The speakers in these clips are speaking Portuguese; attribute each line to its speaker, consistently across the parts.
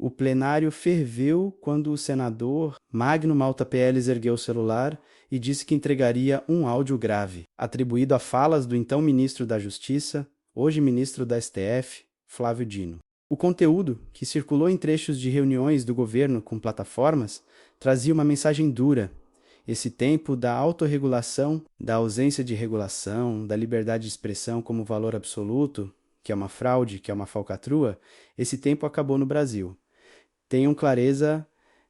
Speaker 1: O plenário ferveu quando o senador Magno Malta Pieles ergueu o celular e disse que entregaria um áudio grave, atribuído a falas do então ministro da Justiça, hoje ministro da STF, Flávio Dino. O conteúdo, que circulou em trechos de reuniões do governo com plataformas, trazia uma mensagem dura. Esse tempo da autorregulação, da ausência de regulação, da liberdade de expressão como valor absoluto, que é uma fraude, que é uma falcatrua, esse tempo acabou no Brasil. Tenham clareza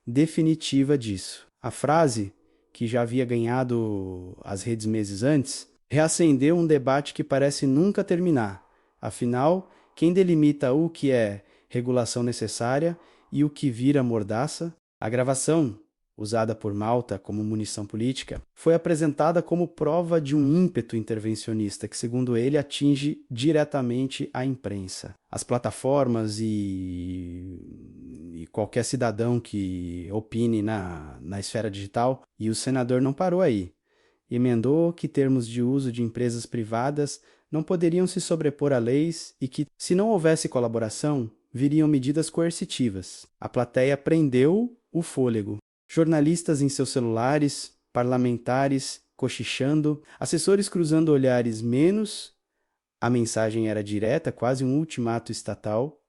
Speaker 1: definitiva disso. A frase, que já havia ganhado as redes meses antes, reacendeu um debate que parece nunca terminar. Afinal, quem delimita o que é regulação necessária e o que vira mordaça? A gravação, usada por Malta como munição política, foi apresentada como prova de um ímpeto intervencionista que, segundo ele, atinge diretamente a imprensa. As plataformas e qualquer cidadão que opine na esfera digital, e o senador não parou aí. Emendou que termos de uso de empresas privadas não poderiam se sobrepor a leis e que, se não houvesse colaboração, viriam medidas coercitivas. A plateia prendeu o fôlego. Jornalistas em seus celulares, parlamentares cochichando, assessores cruzando olhares menos. A mensagem era direta, quase um ultimato estatal.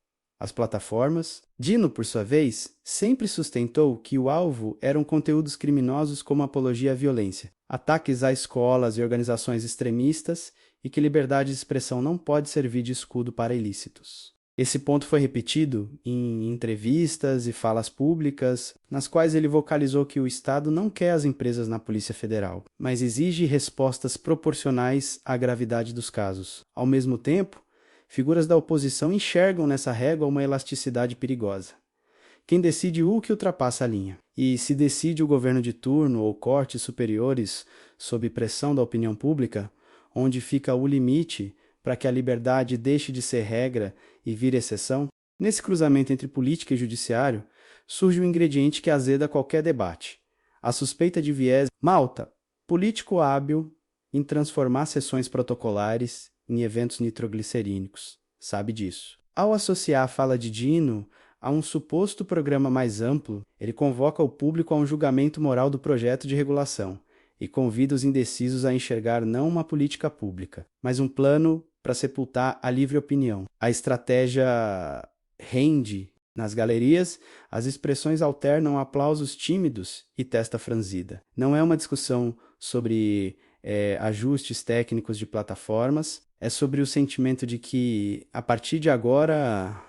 Speaker 1: As plataformas. Dino, por sua vez, sempre sustentou que o alvo eram conteúdos criminosos como apologia à violência, ataques a escolas e organizações extremistas e que liberdade de expressão não pode servir de escudo para ilícitos. Esse ponto foi repetido em entrevistas e falas públicas, nas quais ele vocalizou que o Estado não quer as empresas na Polícia Federal, mas exige respostas proporcionais à gravidade dos casos. Ao mesmo tempo, figuras da oposição enxergam nessa régua uma elasticidade perigosa. Quem decide o que ultrapassa a linha? E se decide o governo de turno ou cortes superiores sob pressão da opinião pública, onde fica o limite para que a liberdade deixe de ser regra e vire exceção? Nesse cruzamento entre política e judiciário, surge um ingrediente que azeda qualquer debate. A suspeita de viés. Malta, político hábil em transformar sessões protocolares em eventos nitroglicerínicos, sabe disso. Ao associar a fala de Dino a um suposto programa mais amplo, ele convoca o público a um julgamento moral do projeto de regulação e convida os indecisos a enxergar não uma política pública, mas um plano para sepultar a livre opinião. A estratégia rende. Nas galerias, as expressões alternam aplausos tímidos e testa franzida. Não é uma discussão sobre ajustes técnicos de plataformas, é sobre o sentimento de que, a partir de agora,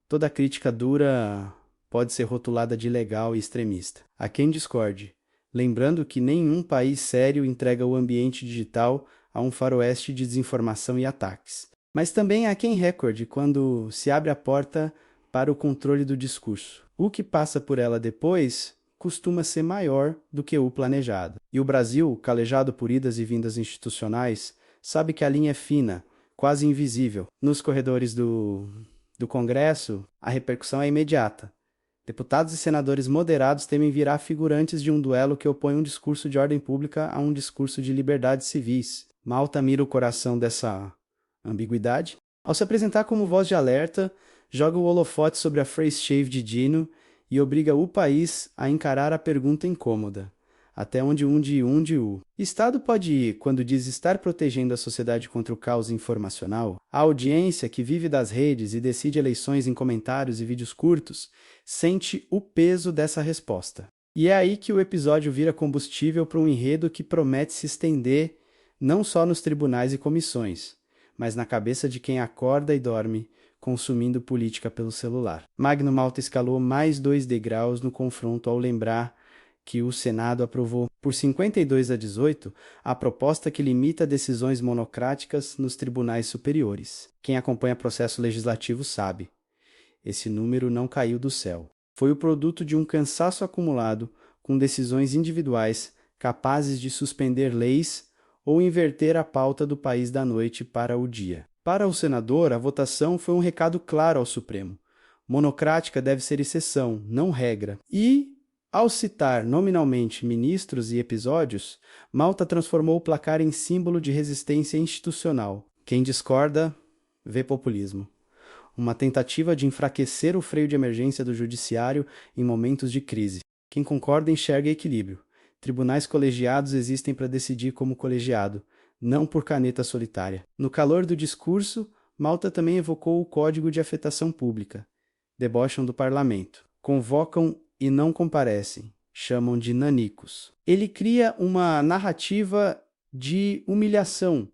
Speaker 1: toda crítica dura pode ser rotulada de ilegal e extremista. Há quem discorde, lembrando que nenhum país sério entrega o ambiente digital a um faroeste de desinformação e ataques. Mas também há quem recorde quando se abre a porta para o controle do discurso. O que passa por ela depois costuma ser maior do que o planejado. E o Brasil, calejado por idas e vindas institucionais, sabe que a linha é fina, quase invisível. Nos corredores do Congresso, a repercussão é imediata. Deputados e senadores moderados temem virar figurantes de um duelo que opõe um discurso de ordem pública a um discurso de liberdades civis. Malta mira o coração dessa ambiguidade. Ao se apresentar como voz de alerta, joga o holofote sobre a phrase shave de Dino e obriga o país a encarar a pergunta incômoda. Até onde o Estado pode ir quando diz estar protegendo a sociedade contra o caos informacional? A audiência, que vive das redes e decide eleições em comentários e vídeos curtos, sente o peso dessa resposta. E é aí que o episódio vira combustível para um enredo que promete se estender não só nos tribunais e comissões, mas na cabeça de quem acorda e dorme consumindo política pelo celular. Magno Malta escalou mais 2 degraus no confronto ao lembrar que o Senado aprovou por 52-18 a proposta que limita decisões monocráticas nos tribunais superiores. Quem acompanha processo legislativo sabe. Esse número não caiu do céu. Foi o produto de um cansaço acumulado com decisões individuais capazes de suspender leis ou inverter a pauta do país da noite para o dia. Para o senador, a votação foi um recado claro ao Supremo. Monocrática deve ser exceção, não regra. E, ao citar nominalmente ministros e episódios, Malta transformou o placar em símbolo de resistência institucional. Quem discorda, vê populismo. uma tentativa de enfraquecer o freio de emergência do judiciário em momentos de crise. Quem concorda enxerga equilíbrio. Tribunais colegiados existem para decidir como colegiado, não por caneta solitária. No calor do discurso, Malta também evocou o Código de Afetação Pública. Debocham do parlamento. Convocam e não comparecem. Chamam de nanicos. Ele cria uma narrativa de humilhação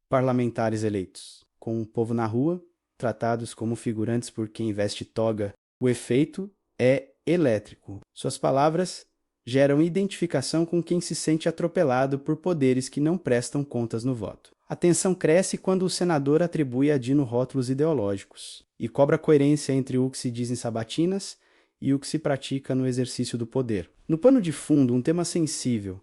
Speaker 1: parlamentares eleitos, com o povo na rua, tratados como figurantes por quem veste toga. O efeito é elétrico. Suas palavras geram identificação com quem se sente atropelado por poderes que não prestam contas no voto. A tensão cresce quando o senador atribui a Dino rótulos ideológicos e cobra coerência entre o que se diz em sabatinas e o que se pratica no exercício do poder. No pano de fundo, um tema sensível.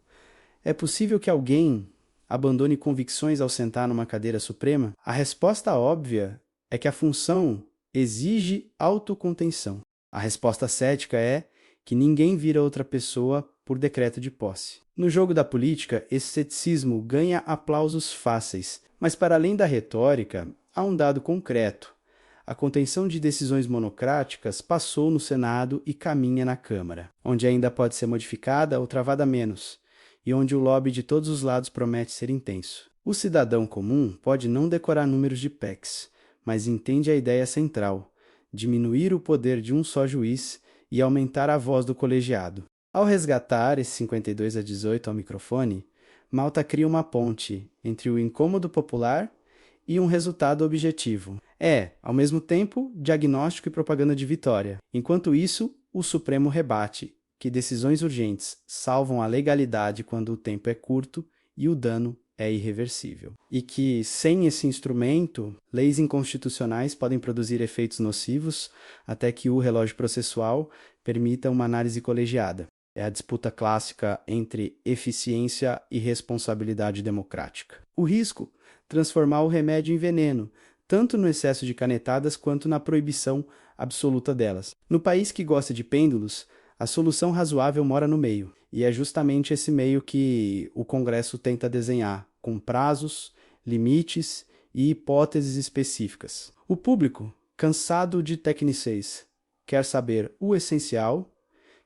Speaker 1: É possível que alguém abandone convicções ao sentar numa cadeira suprema? A resposta óbvia é que a função exige autocontenção. A resposta cética é que ninguém vira outra pessoa por decreto de posse. No jogo da política, esse ceticismo ganha aplausos fáceis, mas para além da retórica, há um dado concreto. A contenção de decisões monocráticas passou no Senado e caminha na Câmara, onde ainda pode ser modificada ou travada menos, e onde o lobby de todos os lados promete ser intenso. O cidadão comum pode não decorar números de PECs, mas entende a ideia central: diminuir o poder de um só juiz e aumentar a voz do colegiado. Ao resgatar esse 52-18 ao microfone, Malta cria uma ponte entre o incômodo popular e um resultado objetivo. É, ao mesmo tempo, diagnóstico e propaganda de vitória. Enquanto isso, o Supremo rebate que decisões urgentes salvam a legalidade quando o tempo é curto e o dano é irreversível. E que, sem esse instrumento, leis inconstitucionais podem produzir efeitos nocivos até que o relógio processual permita uma análise colegiada. É a disputa clássica entre eficiência e responsabilidade democrática. O risco: transformar o remédio em veneno, tanto no excesso de canetadas quanto na proibição absoluta delas. No país que gosta de pêndulos, a solução razoável mora no meio, e é justamente esse meio que o Congresso tenta desenhar, com prazos, limites e hipóteses específicas. O público, cansado de tecnicês, quer saber o essencial,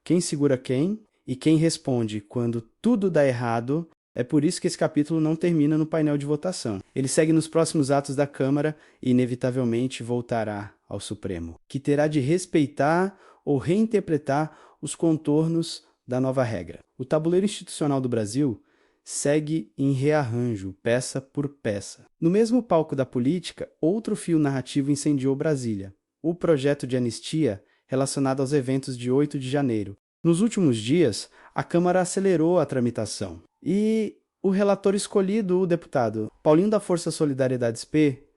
Speaker 1: quem segura quem e quem responde quando tudo dá errado. É por isso que esse capítulo não termina no painel de votação. Ele segue nos próximos atos da Câmara e inevitavelmente voltará ao Supremo, que terá de respeitar ou reinterpretar os contornos da nova regra. O tabuleiro institucional do Brasil segue em rearranjo, peça por peça. No mesmo palco da política, outro fio narrativo incendiou Brasília: o projeto de anistia relacionado aos eventos de 8 de janeiro. Nos últimos dias, a Câmara acelerou a tramitação e o relator escolhido, o deputado Paulinho da Força Solidariedade SP,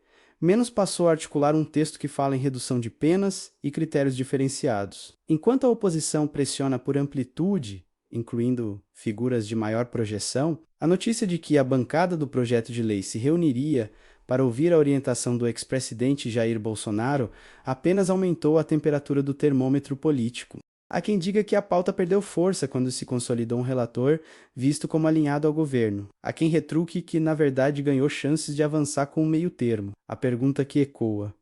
Speaker 1: menos passou a articular um texto que fala em redução de penas e critérios diferenciados. Enquanto a oposição pressiona por amplitude, incluindo figuras de maior projeção, a notícia de que a bancada do projeto de lei se reuniria para ouvir a orientação do ex-presidente Jair Bolsonaro apenas aumentou a temperatura do termômetro político. Há quem diga que a pauta perdeu força quando se consolidou um relator visto como alinhado ao governo. Há quem retruque que, na verdade, ganhou chances de avançar com um meio termo. A pergunta que ecoa: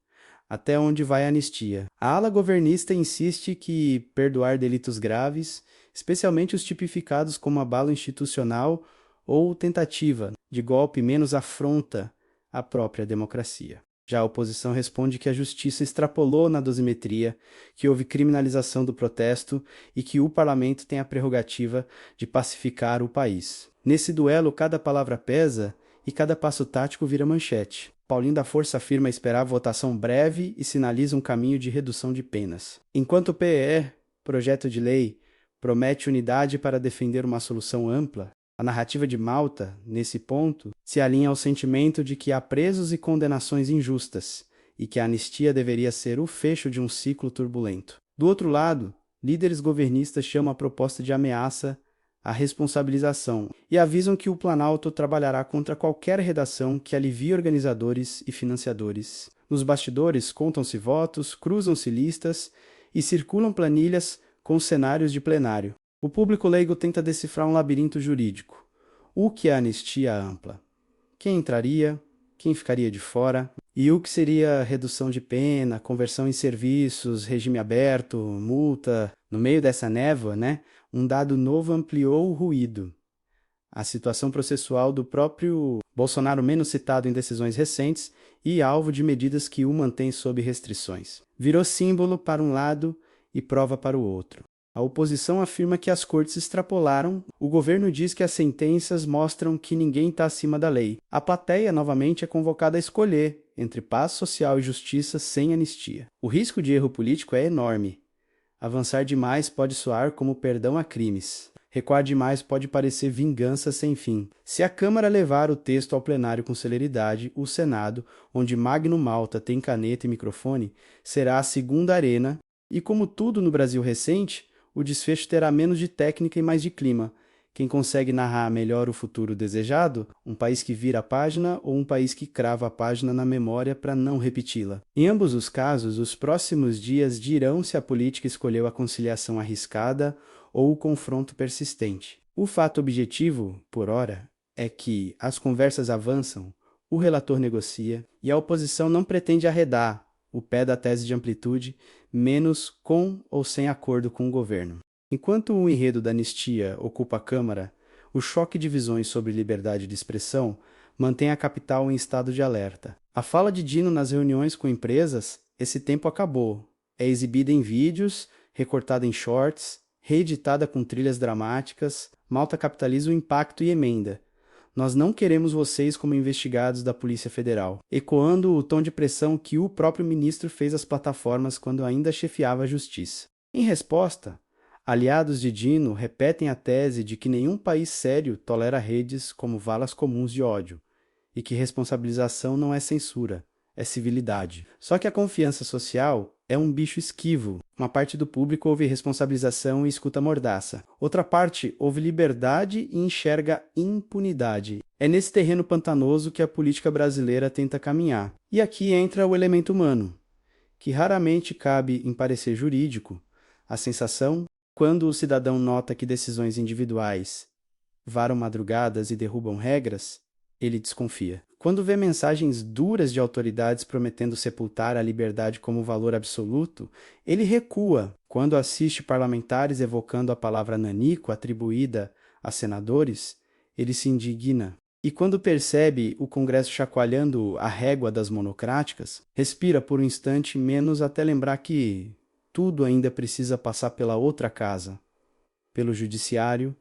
Speaker 1: até onde vai a anistia? A ala governista insiste que perdoar delitos graves, especialmente os tipificados como abalo institucional ou tentativa de golpe, menos afronta a própria democracia. Já a oposição responde que a justiça extrapolou na dosimetria, que houve criminalização do protesto e que o parlamento tem a prerrogativa de pacificar o país. Nesse duelo, cada palavra pesa e cada passo tático vira manchete. Paulinho da Força afirma esperar votação breve e sinaliza um caminho de redução de penas. Enquanto o PE, projeto de lei, promete unidade para defender uma solução ampla, a narrativa de Malta, nesse ponto, se alinha ao sentimento de que há presos e condenações injustas e que a anistia deveria ser o fecho de um ciclo turbulento. Do outro lado, líderes governistas chamam a proposta de ameaça à responsabilização e avisam que o Planalto trabalhará contra qualquer redação que alivie organizadores e financiadores. Nos bastidores, contam-se votos, cruzam-se listas e circulam planilhas com cenários de plenário. O público leigo tenta decifrar um labirinto jurídico. O que é anistia ampla? Quem entraria? Quem ficaria de fora? E o que seria redução de pena, conversão em serviços, regime aberto, multa, no meio dessa névoa, né, um dado novo ampliou o ruído. A situação processual do próprio Bolsonaro, menos citado em decisões recentes e alvo de medidas que o mantém sob restrições. Virou símbolo para um lado e prova para o outro. A oposição afirma que as cortes extrapolaram, o governo diz que as sentenças mostram que ninguém está acima da lei. A plateia, novamente, é convocada a escolher entre paz social e justiça sem anistia. O risco de erro político é enorme. Avançar demais pode soar como perdão a crimes. Recuar demais pode parecer vingança sem fim. Se a Câmara levar o texto ao plenário com celeridade, o Senado, onde Magno Malta tem caneta e microfone, será a segunda arena, e como tudo no Brasil recente, o desfecho terá menos de técnica e mais de clima. Quem consegue narrar melhor o futuro desejado? Um país que vira a página ou um país que crava a página na memória para não repeti-la? Em ambos os casos, os próximos dias dirão se a política escolheu a conciliação arriscada ou o confronto persistente. O fato objetivo, por ora, é que as conversas avançam, o relator negocia e a oposição não pretende arredar o pé da tese de amplitude, menos com ou sem acordo com o governo. Enquanto o enredo da anistia ocupa a Câmara, o choque de visões sobre liberdade de expressão mantém a capital em estado de alerta. A fala de Dino nas reuniões com empresas, esse tempo acabou. É exibida em vídeos, recortada em shorts, reeditada com trilhas dramáticas. Malta capitaliza o impacto e emenda. Nós não queremos vocês como investigados da Polícia Federal, ecoando o tom de pressão que o próprio ministro fez às plataformas quando ainda chefiava a justiça. Em resposta, aliados de Dino repetem a tese de que nenhum país sério tolera redes como valas comuns de ódio, e que responsabilização não é censura, é civilidade. Só que a confiança social é um bicho esquivo. Uma parte do público ouve responsabilização e escuta mordaça. Outra parte ouve liberdade e enxerga impunidade. É nesse terreno pantanoso que a política brasileira tenta caminhar. E aqui entra o elemento humano, que raramente cabe em parecer jurídico. A sensação, quando o cidadão nota que decisões individuais varam madrugadas e derrubam regras, ele desconfia. Quando vê mensagens duras de autoridades prometendo sepultar a liberdade como valor absoluto, ele recua. Quando assiste parlamentares evocando a palavra nanico atribuída a senadores, ele se indigna. E quando percebe o Congresso chacoalhando a régua das monocráticas, respira por um instante menos até lembrar que tudo ainda precisa passar pela outra casa, pelo judiciário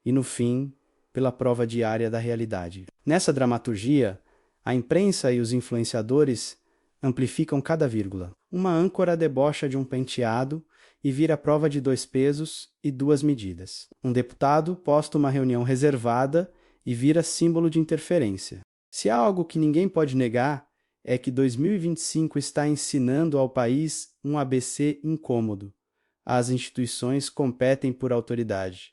Speaker 1: e, no fim, pela prova diária da realidade. Nessa dramaturgia, a imprensa e os influenciadores amplificam cada vírgula. Uma âncora debocha de um penteado e vira prova de 2 pesos e 2 medidas. Um deputado posta uma reunião reservada e vira símbolo de interferência. Se há algo que ninguém pode negar, é que 2025 está ensinando ao país um ABC incômodo. As instituições competem por autoridade.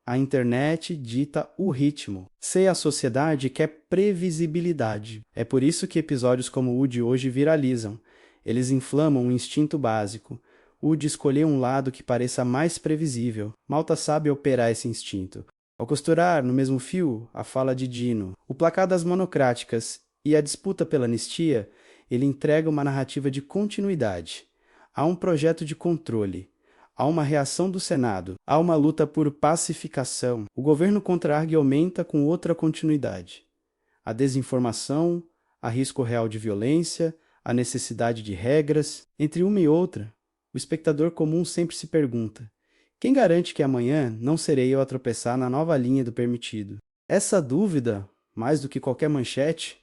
Speaker 1: A internet dita o ritmo. C, a sociedade quer previsibilidade. É por isso que episódios como o de hoje viralizam. Eles inflamam um instinto básico, o de escolher um lado que pareça mais previsível. Malta sabe operar esse instinto. Ao costurar no mesmo fio a fala de Dino, o placar das monocráticas e a disputa pela anistia, ele entrega uma narrativa de continuidade. Há um projeto de controle. Há uma reação do Senado, há uma luta por pacificação. O governo contra-argumenta com outra continuidade. A desinformação, a risco real de violência, a necessidade de regras. Entre uma e outra, o espectador comum sempre se pergunta: quem garante que amanhã não serei eu a tropeçar na nova linha do permitido? Essa dúvida, mais do que qualquer manchete,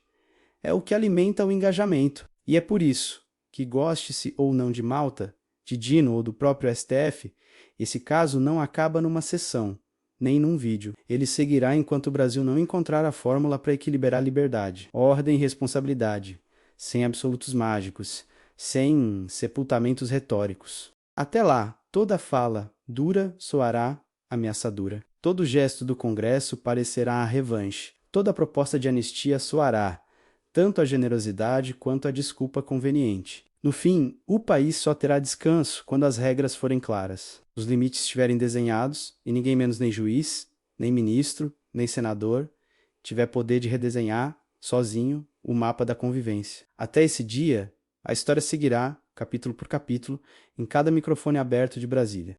Speaker 1: é o que alimenta o engajamento. E é por isso que, goste-se ou não de Malta, de Dino ou do próprio STF, esse caso não acaba numa sessão, nem num vídeo. Ele seguirá enquanto o Brasil não encontrar a fórmula para equilibrar liberdade, ordem e responsabilidade, sem absolutos mágicos, sem sepultamentos retóricos. Até lá, toda fala dura soará ameaçadora. Todo gesto do Congresso parecerá a revanche. Toda proposta de anistia soará tanto a generosidade quanto a desculpa conveniente. No fim, o país só terá descanso quando as regras forem claras, os limites estiverem desenhados e ninguém menos nem juiz, nem ministro, nem senador tiver poder de redesenhar sozinho, o mapa da convivência. Até esse dia, a história seguirá, capítulo por capítulo, em cada microfone aberto de Brasília.